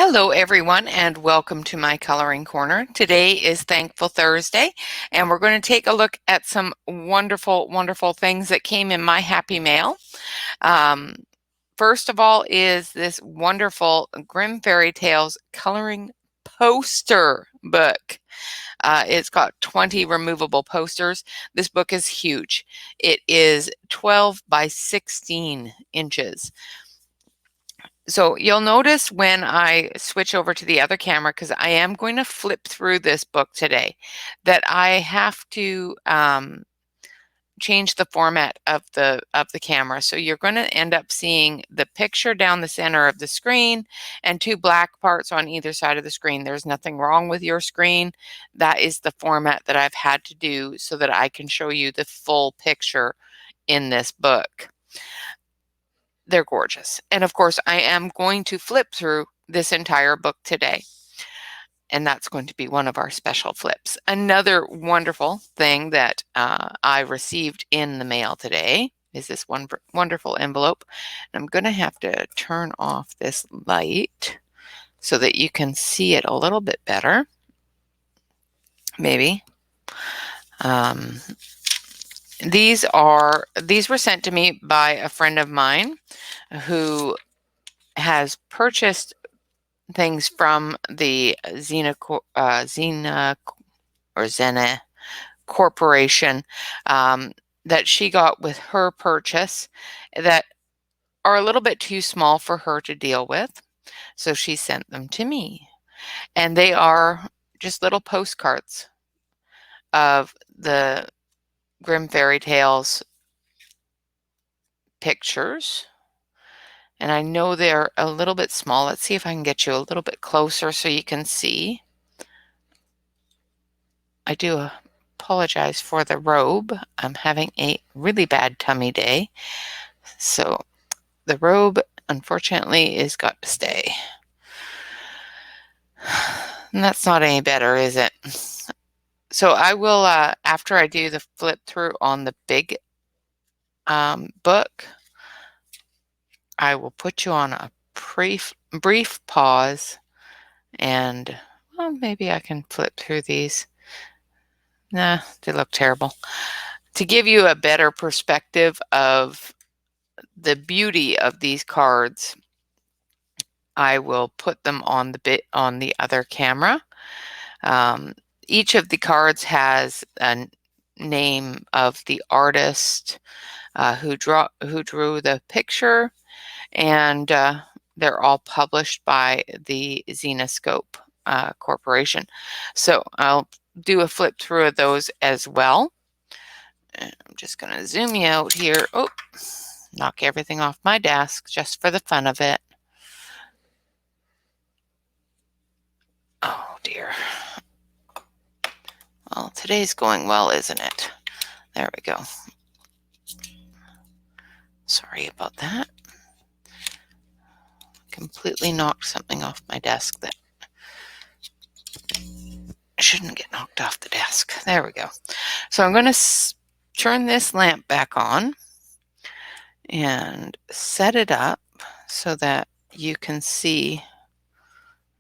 Hello, everyone, and welcome to my coloring corner. Today is Thankful Thursday, and we're going to take a look at some wonderful, wonderful things that came in my happy mail. Um, First of all is this wonderful Grimm Fairy Tales coloring poster book. It's got 20 removable posters. This book is huge. It is 12 by 16 inches. So you'll notice when I switch over to the other camera, because I am going to flip through this book today, that I have to change the format of the camera. So you're going to end up seeing the picture down the center of the screen and two black parts on either side of the screen. There's nothing wrong with your screen. That is the format that I've had to do so that I can show you the full picture in this book. They're gorgeous. And of course, I am going to flip through this entire book today. And that's going to be one of our special flips. Another wonderful thing that I received in the mail today is this one wonderful envelope. And I'm going to have to turn off this light so that you can see it a little bit better. Maybe. These were sent to me by a friend of mine who has purchased things from the Xena Corporation that she got with her purchase that are a little bit too small for her to deal with. So she sent them to me. And they are just little postcards of the Grimm Fairy Tales pictures. And I know they're a little bit small. Let's see if I can get you a little bit closer so you can see. I do apologize for the robe. I'm having a really bad tummy day. So the robe, unfortunately, is got to stay. And that's not any better, is it? So I will, after I do the flip through on the big book, I will put you on a brief pause and, well, maybe I can flip through these. Nah, they look terrible. To give you a better perspective of the beauty of these cards, I will put them on the other camera. Each of the cards has a name of the artist who drew the picture, and they're all published by the Zenoscope Corporation. So I'll do a flip through of those as well. And I'm just going to zoom you out here. Oh, knock everything off my desk just for the fun of it. Oh dear. Well, today's going well, isn't it? There we go. Sorry about that. Completely knocked something off my desk that shouldn't get knocked off the desk. There we go. So I'm going to turn this lamp back on and set it up so that you can see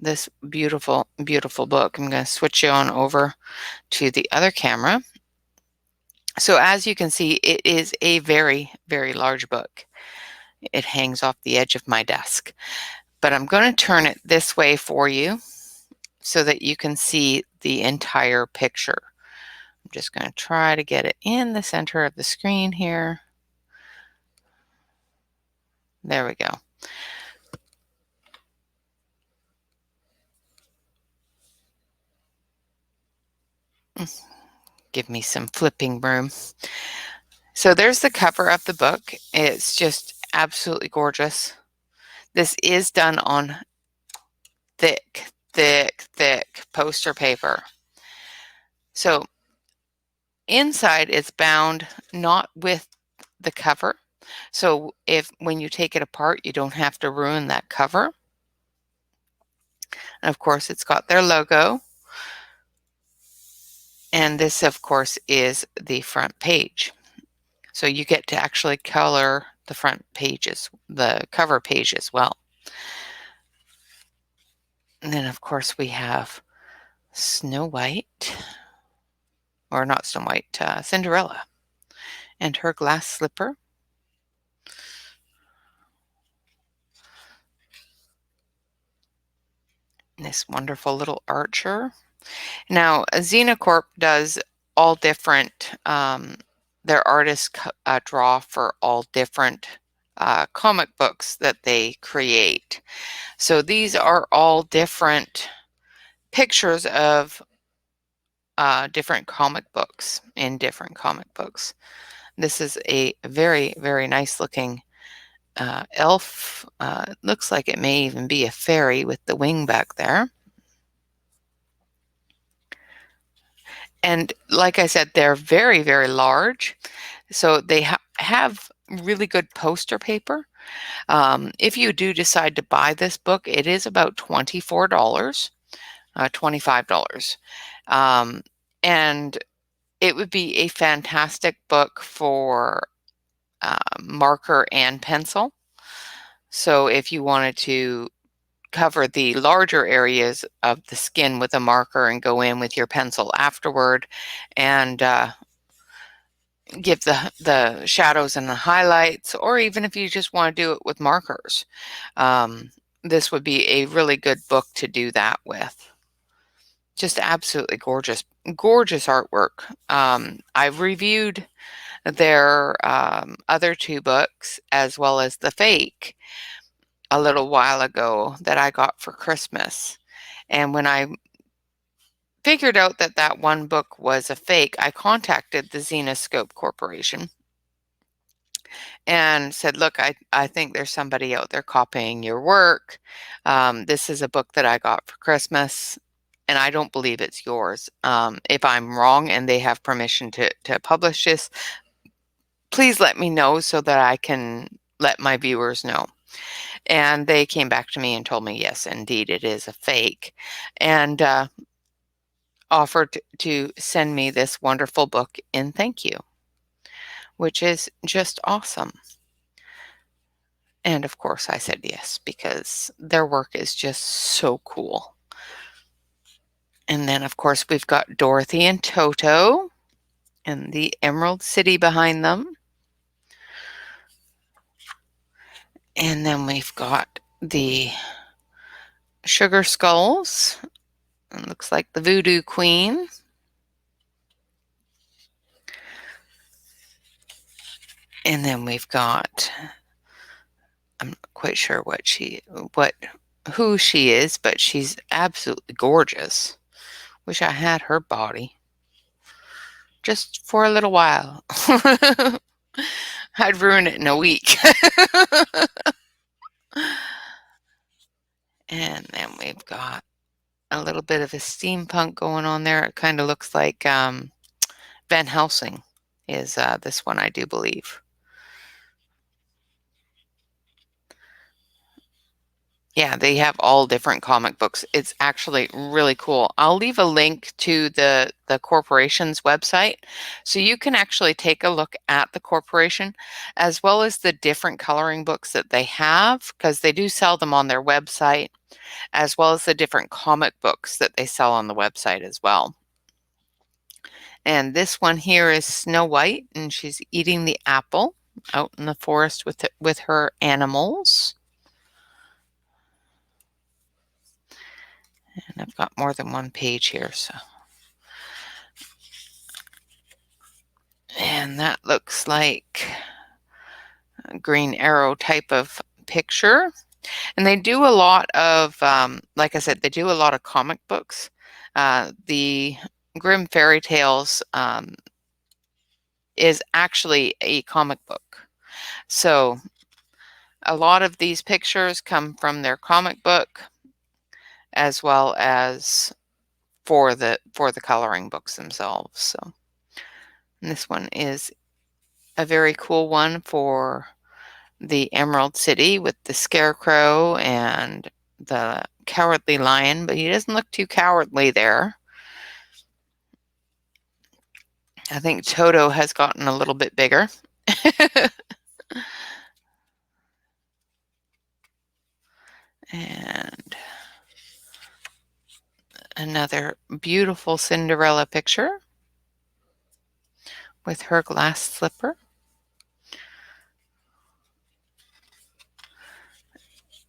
this beautiful, beautiful book. I'm going to switch you on over to the other camera. So as you can see, it is a very, very large book. It hangs off the edge of my desk. But I'm going to turn it this way for you so that you can see the entire picture. I'm just going to try to get it in the center of the screen here. There we go. Give me some flipping room. So there's the cover of the book. It's just absolutely gorgeous. This is done on thick, thick, thick poster paper. So inside it's bound not with the cover. So when you take it apart, you don't have to ruin that cover. And of course, it's got their logo. And this, of course, is the front page. So you get to actually color the front pages, the cover page as well. And then, of course, we have Snow White, or not Snow White, Cinderella, and her glass slipper. This wonderful little archer. Now, Xenocorp does all different, their artists draw for all different comic books that they create. So these are all different pictures of different comic books in different comic books. This is a very, very nice looking elf. It looks like it may even be a fairy with the wing back there. And like I said, they're very, very large. So they have really good poster paper. If you do decide to buy this book, it is about $24, $25. And it would be a fantastic book for marker and pencil. So if you wanted to cover the larger areas of the skin with a marker and go in with your pencil afterward and give the shadows and the highlights, or even if you just want to do it with markers, this would be a really good book to do that with. Just absolutely gorgeous, gorgeous artwork. I've reviewed their other two books as well as the fake a little while ago that I got for Christmas. And when I figured out that that one book was a fake, I contacted the Xenoscope Corporation and said, look, I think there's somebody out there copying your work. This is a book that I got for Christmas, and I don't believe it's yours. If I'm wrong and they have permission to publish this, please let me know so that I can let my viewers know. And they came back to me and told me, yes, indeed, it is a fake, and offered to send me this wonderful book in thank you, which is just awesome. And of course, I said yes because their work is just so cool. And then, of course, we've got Dorothy and Toto and the Emerald City behind them. And then we've got the Sugar Skulls. It looks like the Voodoo Queen. And then we've got, I'm not quite sure who she is, but she's absolutely gorgeous. Wish I had her body. Just for a little while. I'd ruin it in a week. And then we've got a little bit of a steampunk going on there. It kind of looks like Van Helsing is this one, I do believe. Yeah, they have all different comic books. It's actually really cool. I'll leave a link to the corporation's website so you can actually take a look at the corporation as well as the different coloring books that they have, because they do sell them on their website, as well as the different comic books that they sell on the website as well. And this one here is Snow White, and she's eating the apple out in the forest with her animals. And I've got more than one page here, so. And that looks like a Green Arrow type of picture. And they do a lot of, like I said, they do a lot of comic books. The Grimm Fairy Tales is actually a comic book. So a lot of these pictures come from their comic book as well as for the coloring books themselves. So and this one is a very cool one for the Emerald City with the Scarecrow and the Cowardly Lion, but he doesn't look too cowardly there. I think Toto has gotten a little bit bigger. And another beautiful Cinderella picture with her glass slipper.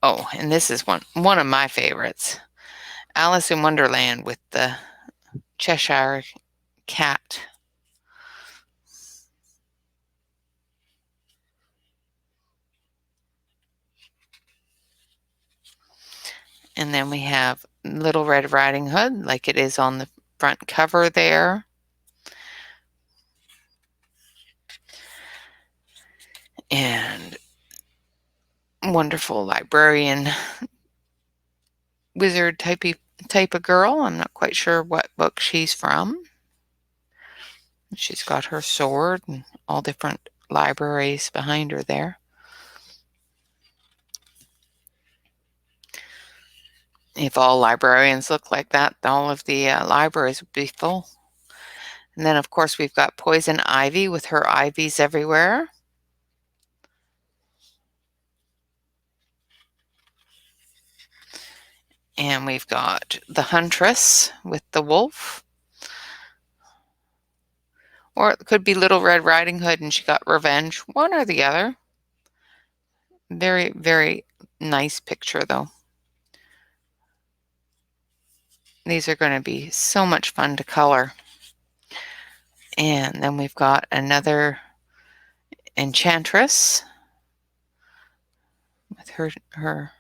Oh, and this is one of my favorites. Alice in Wonderland with the Cheshire cat. And then we have Little Red Riding Hood, like it is on the front cover there. And wonderful librarian wizard type of girl. I'm not quite sure what book she's from. She's got her sword and all different libraries behind her there. If all librarians look like that, all of the libraries would be full. And then, of course, we've got Poison Ivy with her ivies everywhere. And we've got the Huntress with the wolf. Or it could be Little Red Riding Hood and she got revenge. One or the other. Very, very nice picture, though. These are going to be so much fun to color. And then we've got another enchantress with her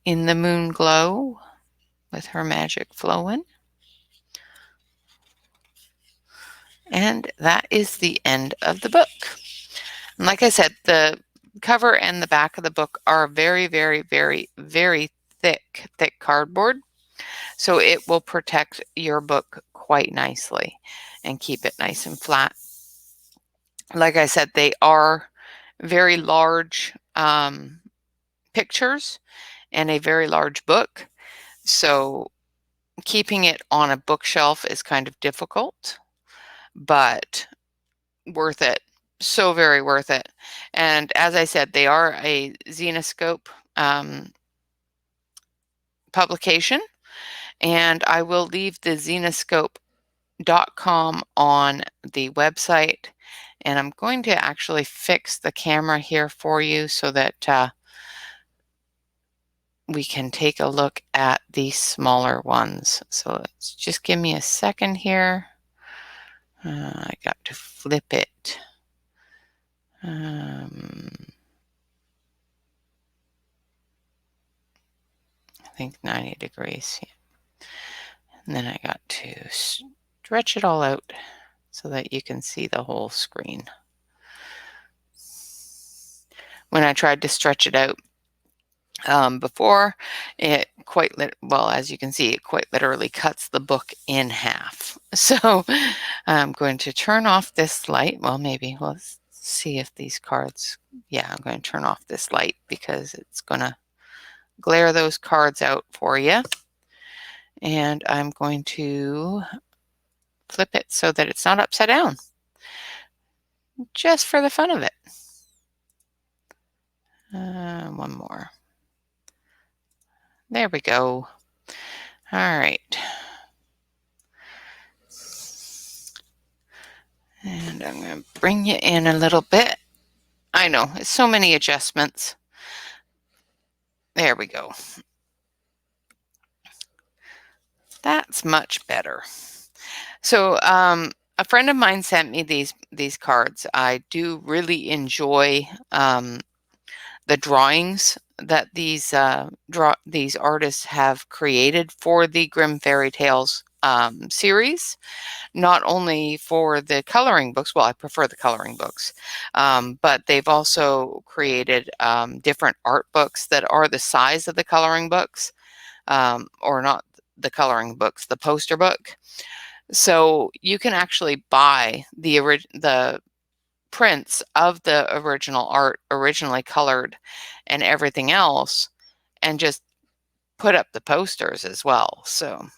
in the moon glow with her magic flowing. And that is the end of the book. And like I said, the cover and the back of the book are very, very, very, very thick cardboard. So it will protect your book quite nicely and keep it nice and flat. Like I said, they are very large pictures and a very large book. So keeping it on a bookshelf is kind of difficult, but worth it. So very worth it. And as I said, they are a Zenoscope publication, and I will leave the zenoscope.com on the website. And I'm going to actually fix the camera here for you so that we can take a look at the smaller ones. So let's just give me a second here. I got to flip it. I think 90 degrees. Yeah. And then I got to stretch it all out so that you can see the whole screen. When I tried to stretch it out before, it well, as you can see, it quite literally cuts the book in half. So I'm going to turn off this light. Well, maybe let's see if these cards, yeah, I'm going to turn off this light because it's going to glare those cards out for you. And I'm going to flip it so that it's not upside down, just for the fun of it. One more. There we go. All right. And I'm going to bring you in a little bit. I know, it's so many adjustments. There we go. That's much better. So a friend of mine sent me these cards. I do really enjoy the drawings that these artists have created for the Grimm Fairy Tales series. Not only for the coloring books, well, I prefer the coloring books, but they've also created different art books that are the size of the coloring books, or not the coloring books, the poster book. So you can actually buy the prints of the original art, originally colored, and everything else, and just put up the posters as well. So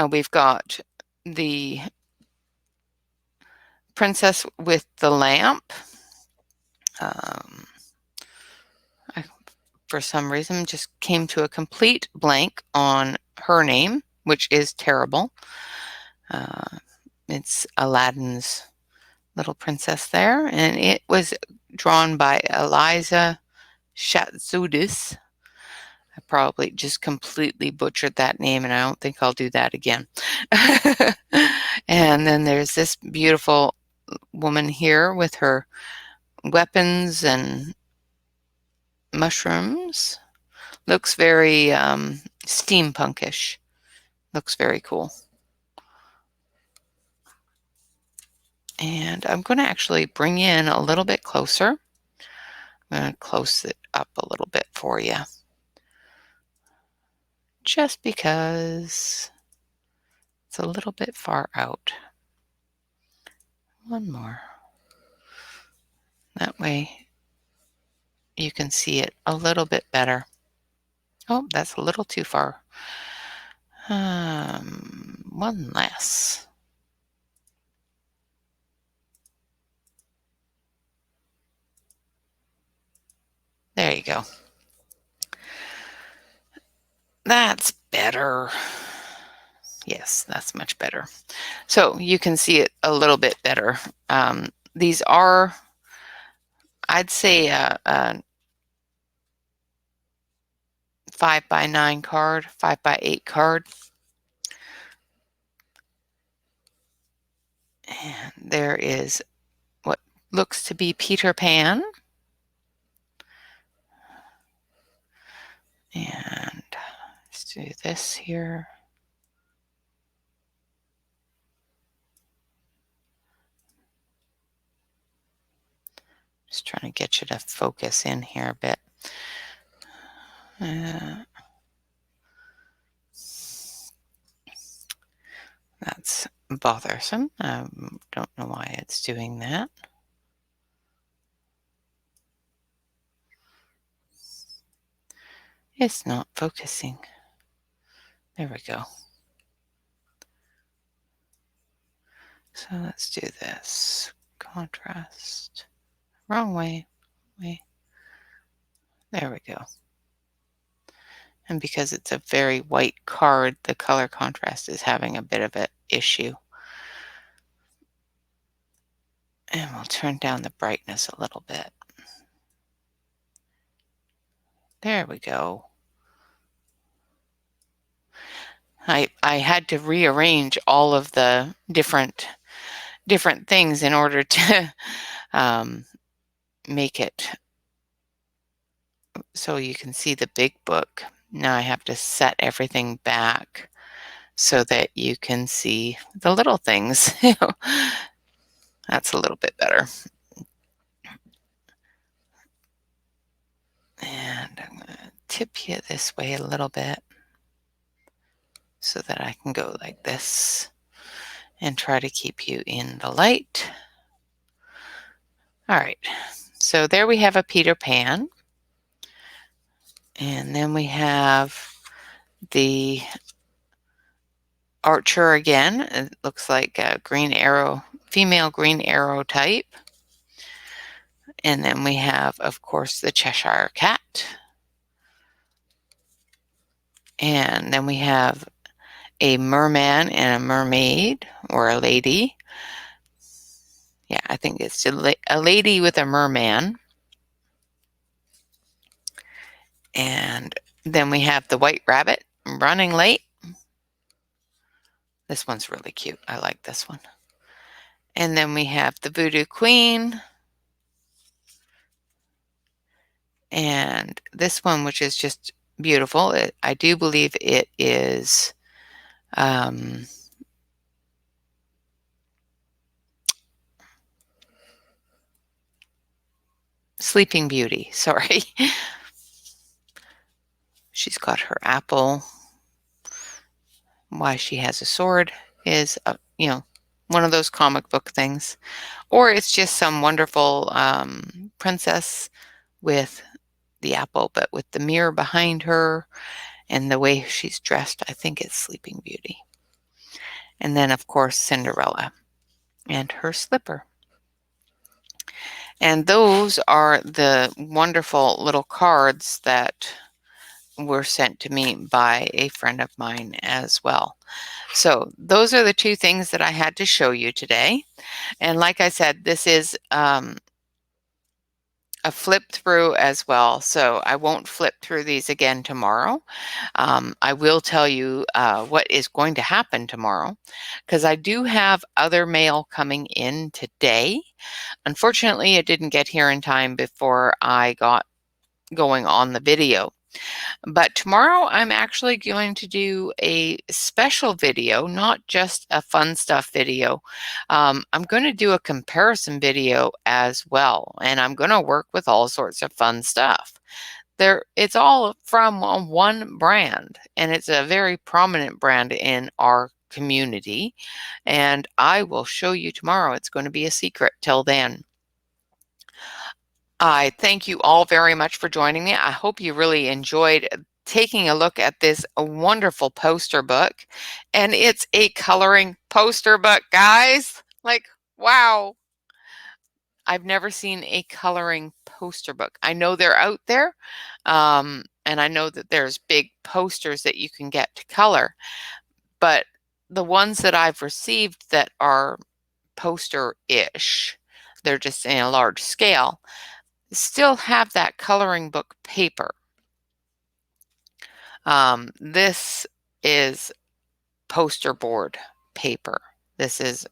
we've got the Princess with the Lamp. I, for some reason, just came to a complete blank on her name, which is terrible. It's Aladdin's little princess there, and it was drawn by Eliza Shatzudis. I probably just completely butchered that name, and I don't think I'll do that again. And then there's this beautiful woman here with her weapons and mushrooms. Looks very steampunkish. Looks very cool. And I'm going to actually bring in a little bit closer. I'm going to close it up a little bit for you. Just because it's a little bit far out. One more. That way you can see it a little bit better. Oh, that's a little too far. One less. There you go. That's better. Yes, that's much better. So you can see it a little bit better. These are, I'd say, a 5x9 card, 5x8 card. And there is what looks to be Peter Pan. And let's do this here. Just trying to get you to focus in here a bit. That's bothersome. I don't know why it's doing that. It's not focusing. There we go. So let's do this. Contrast. Wrong way. There we go. And because it's a very white card, the color contrast is having a bit of an issue. And we'll turn down the brightness a little bit. There we go. I had to rearrange all of the different things in order to make it so you can see the big book. Now I have to set everything back so that you can see the little things. That's a little bit better. And I'm going to tip you this way a little bit so that I can go like this and try to keep you in the light. All right, so there we have a Peter Pan. And then we have the Archer again. It looks like a green arrow, female green arrow type. And then we have, of course, the Cheshire Cat. And then we have a merman and a mermaid, or a lady. Yeah, I think it's a lady with a merman. And then we have the White Rabbit running late. This one's really cute. I like this one. And then we have the Voodoo Queen. And this one, which is just beautiful. I do believe it is Sleeping Beauty. Sorry. She's got her apple. Why she has a sword is, one of those comic book things. Or it's just some wonderful princess with the apple, but with the mirror behind her and the way she's dressed, I think it's Sleeping Beauty. And then, of course, Cinderella and her slipper. And those are the wonderful little cards that were sent to me by a friend of mine as well. So those are the two things that I had to show you today. And like I said, this is a flip through as well. So I won't flip through these again tomorrow. I will tell you what is going to happen tomorrow, because I do have other mail coming in today. Unfortunately, it didn't get here in time before I got going on the video. But tomorrow I'm actually going to do a special video, not just a fun stuff video. I'm going to do a comparison video as well, and I'm going to work with all sorts of fun stuff. It's all from one brand, and it's a very prominent brand in our community, and I will show you tomorrow. It's going to be a secret till then. I thank you all very much for joining me. I hope you really enjoyed taking a look at this wonderful poster book. And it's a coloring poster book, guys. Like, wow. I've never seen a coloring poster book. I know they're out there, and I know that there's big posters that you can get to color, but the ones that I've received that are poster-ish, they're just in a large scale, still have that coloring book paper. This is poster board paper. This is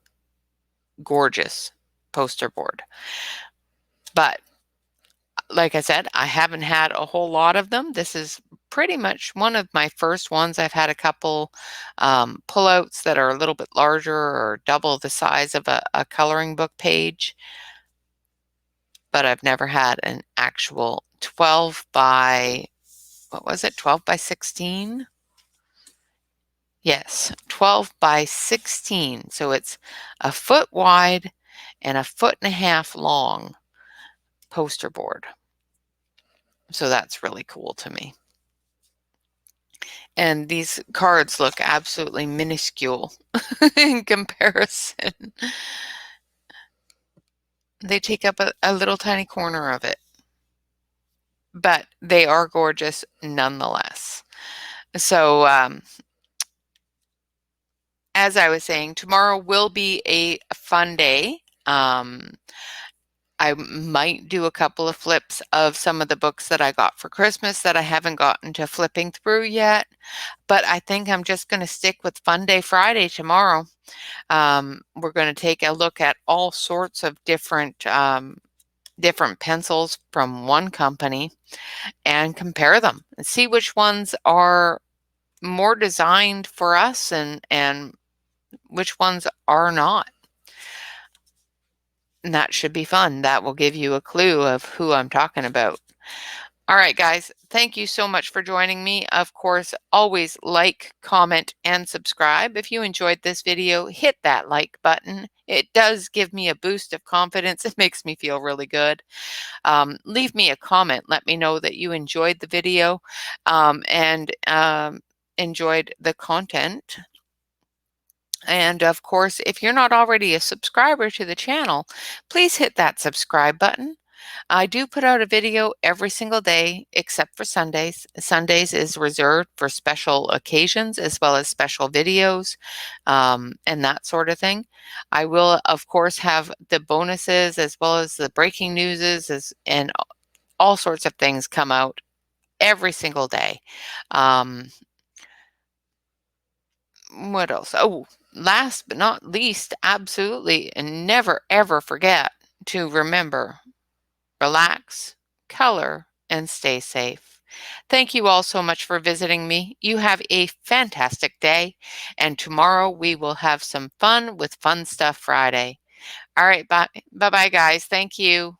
gorgeous poster board. But like I said, I haven't had a whole lot of them. This is pretty much one of my first ones. I've had a couple pullouts that are a little bit larger or double the size of a coloring book page, but I've never had an actual 12 by, what was it, 12 by 16? Yes, 12 by 16. So it's a foot wide and a foot and a half long poster board. So that's really cool to me. And these cards look absolutely minuscule in comparison. They take up a little tiny corner of it, but they are gorgeous nonetheless. So as I was saying, tomorrow will be a fun day. I might do a couple of flips of some of the books that I got for Christmas that I haven't gotten to flipping through yet, but I think I'm just going to stick with Fun Day Friday tomorrow. We're going to take a look at all sorts of different pencils from one company and compare them and see which ones are more designed for us and which ones are not. And that should be fun. That will give you a clue of who I'm talking about. All right, guys, thank you so much for joining me. Of course, always like, comment, and subscribe. If you enjoyed this video, hit that like button. It does give me a boost of confidence. It makes me feel really good. Leave me a comment. Let me know that you enjoyed the video and enjoyed the content. And of course, if you're not already a subscriber to the channel, please hit that subscribe button. I do put out a video every single day except for Sundays. Sundays is reserved for special occasions as well as special videos and that sort of thing. I will, of course, have the bonuses as well as the breaking newses and all sorts of things come out every single day. What else? Oh, last but not least, absolutely, and never ever forget to remember, relax, color, and stay safe. Thank you all so much for visiting me. You have a fantastic day, and tomorrow we will have some fun with Fun Stuff Friday. All right, bye. Bye-bye, guys. Thank you.